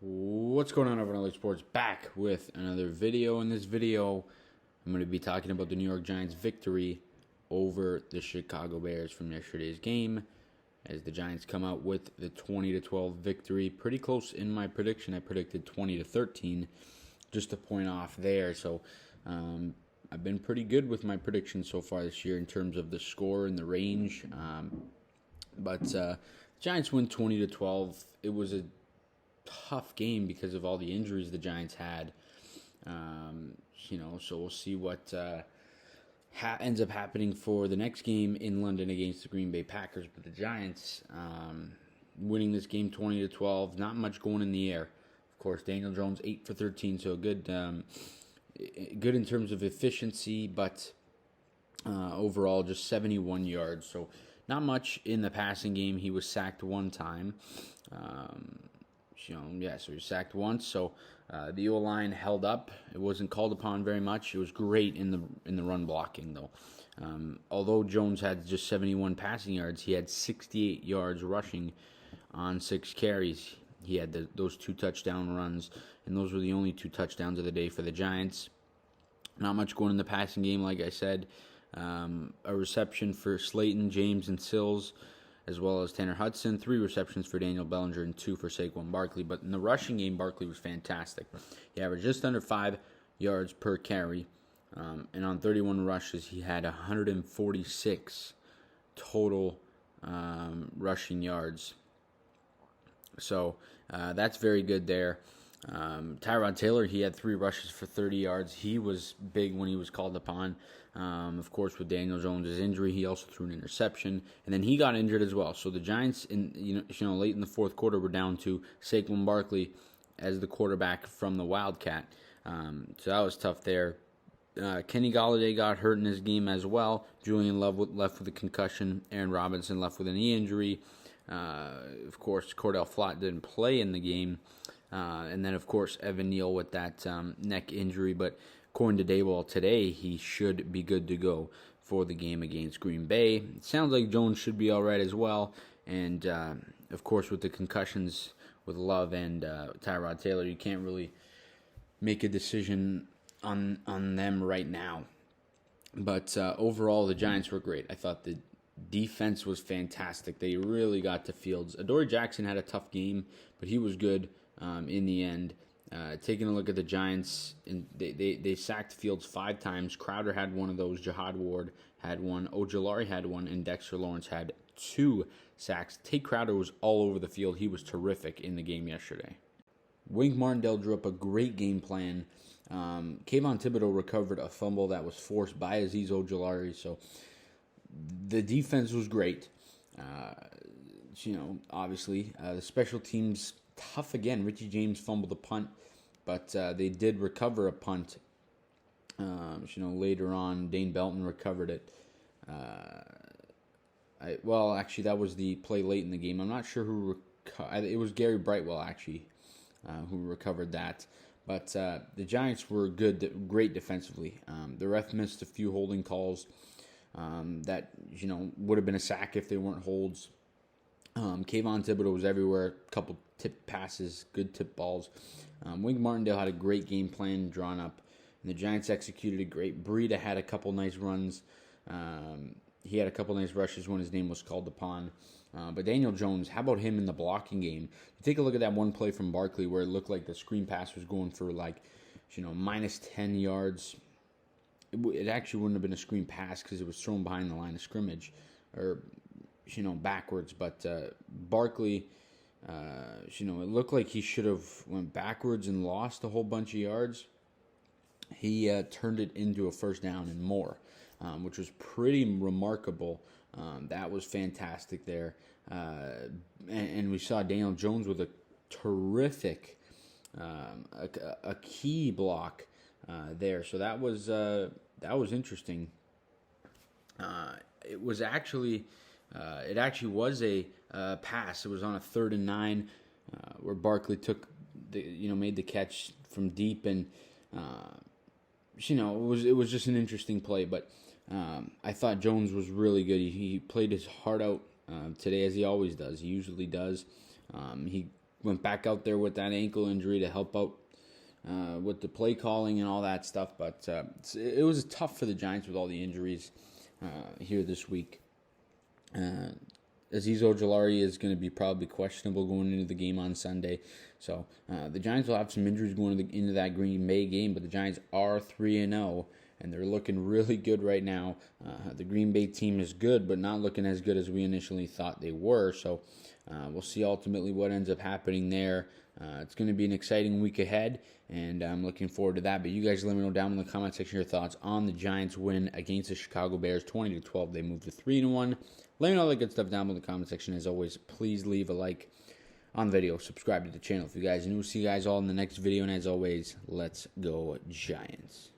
What's going on, everyone? LA Sports back with another video. In this video, I'm going to be talking about the New York Giants' victory over the Chicago Bears from yesterday's game, as the Giants come out with the 20-12 victory. Pretty close in my prediction. I predicted 20-13, just a point off there. So I've been pretty good with my predictions so far this year in terms of the score and the range. But Giants win 20-12. It was a tough game because of all the injuries the Giants had. So we'll see what ends up happening for the next game in London against the Green Bay Packers. But the Giants winning this game 20-12, not much going in the air. Of course, Daniel Jones 8 for 13, so good in terms of efficiency, but overall just 71 yards. So not much in the passing game. He was sacked one time. So he was sacked once. So the O-line held up. It wasn't called upon very much. It was great in the run blocking, though. Although Jones had just 71 passing yards, he had 68 yards rushing on 6 carries. He had those 2 touchdown runs, and those were the only 2 touchdowns of the day for the Giants. Not much going in the passing game, like I said. A reception for Slayton, James, and Sills, as well as Tanner Hudson, 3 receptions for Daniel Bellinger, and 2 for Saquon Barkley. But in the rushing game, Barkley was fantastic. He averaged just under 5 yards per carry, and on 31 rushes, he had 146 total rushing yards. So that's very good there. Tyrod Taylor, he had 3 rushes for 30 yards. He was big when he was called upon. Of course, with Daniel Jones' injury, he also threw an interception, and then he got injured as well. So the Giants, late in the fourth quarter, were down to Saquon Barkley as the quarterback from the Wildcat. So that was tough there. Kenny Golladay got hurt in his game as well. Julian Love left with a concussion. Aaron Robinson left with a knee injury. Of course, Cordell Flott didn't play in the game. And then, of course, Evan Neal with that neck injury. But according to Daboll today, he should be good to go for the game against Green Bay. It sounds like Jones should be all right as well. And, of course, with the concussions with Love and Tyrod Taylor, you can't really make a decision on them right now. But overall, the Giants were great. I thought the defense was fantastic. They really got to Fields. Adoree Jackson had a tough game, but he was good in the end. Taking a look at the Giants, they sacked Fields 5 times. Crowder had one of those. Jihad Ward had one. Ojulari had one. And Dexter Lawrence had 2 sacks. Tate Crowder was all over the field. He was terrific in the game yesterday. Wink Martindale drew up a great game plan. Kayvon Thibodeaux recovered a fumble that was forced by Azeez Ojulari. So the defense was great. Obviously, the special teams tough again. Richie James fumbled a punt, but they did recover a punt. Later on, Dane Belton recovered it. Actually, that was the play late in the game. I'm not sure who it was. Gary Brightwell actually, who recovered that. But the Giants were great defensively. The ref missed a few holding calls that would have been a sack if they weren't holds. Kayvon Thibodeaux was everywhere. A couple tip passes, good tip balls. Wink Martindale had a great game plan drawn up, and the Giants executed it great. Breida had a couple nice runs. He had a couple nice rushes when his name was called upon. But Daniel Jones, how about him in the blocking game? You take a look at that one play from Barkley where it looked like the screen pass was going for minus 10 yards. It actually wouldn't have been a screen pass because it was thrown behind the line of scrimmage, or backwards. But Barkley, it looked like he should have went backwards and lost a whole bunch of yards. He turned it into a first down and more, which was pretty remarkable. That was fantastic there. And we saw Daniel Jones with a terrific, a key block there. So that was interesting. It was actually... it actually was a pass. It was on a 3rd and 9 where Barkley made the catch from deep, and it was just an interesting play. But I thought Jones was really good. He played his heart out today, as he always does. He usually does. He went back out there with that ankle injury to help out with the play calling and all that stuff. But it was tough for the Giants with all the injuries here this week. Azeez Ojulari is going to be probably questionable going into the game on Sunday. So the Giants will have some injuries going into that Green Bay game, but the Giants are 3-0, and they're looking really good right now. The Green Bay team is good, but not looking as good as we initially thought they were. So we'll see ultimately what ends up happening there. It's going to be an exciting week ahead, and I'm looking forward to that. But you guys let me know down in the comment section your thoughts on the Giants win against the Chicago Bears, 20-12. They moved to 3-1. Let me know all the good stuff down in the comment section. As always, please leave a like on the video. Subscribe to the channel if you guys are new. See you guys all in the next video. And as always, let's go Giants.